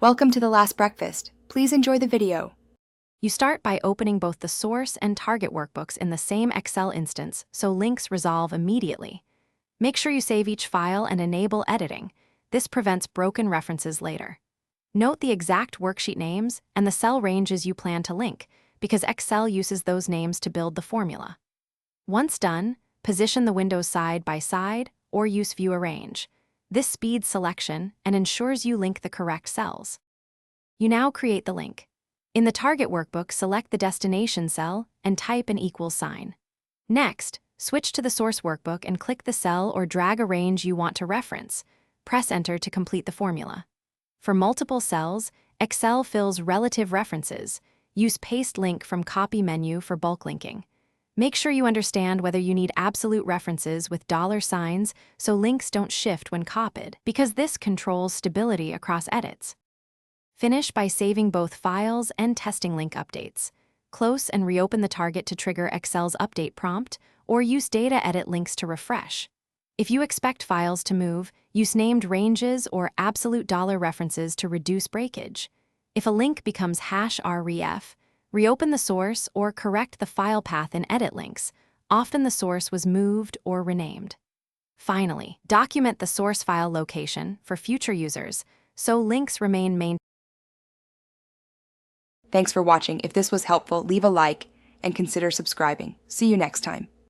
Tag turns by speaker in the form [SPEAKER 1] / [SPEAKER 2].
[SPEAKER 1] Welcome to the last breakfast. Please enjoy the video.
[SPEAKER 2] You start by opening both the source and target workbooks in the same Excel instance so links resolve immediately. Make sure you save each file and enable editing. This prevents broken references later. Note the exact worksheet names and the cell ranges you plan to link, because Excel uses those names to build the formula. Once done, position the windows side by side or use View Arrange. This speeds selection and ensures you link the correct cells. You now create the link. In the target workbook, select the destination cell and type an equal sign. Next, switch to the source workbook and click the cell or drag a range you want to reference. Press Enter to complete the formula. For multiple cells, Excel fills relative references. Use Paste Link from Copy menu for bulk linking. Make sure you understand whether you need absolute references with $signs so links don't shift when copied, because this controls stability across edits. Finish by saving both files and testing link updates. Close and reopen the target to trigger Excel's update prompt, or use Data Edit links to refresh. If you expect files to move, use named ranges or absolute dollar references to reduce breakage. If a link becomes #ref, reopen the source or correct the file path in edit links. Often the source was moved or renamed. Finally, document the source file location for future users so links remain maintained.
[SPEAKER 1] Thanks for watching. If this was helpful, leave a like and consider subscribing. See you next time.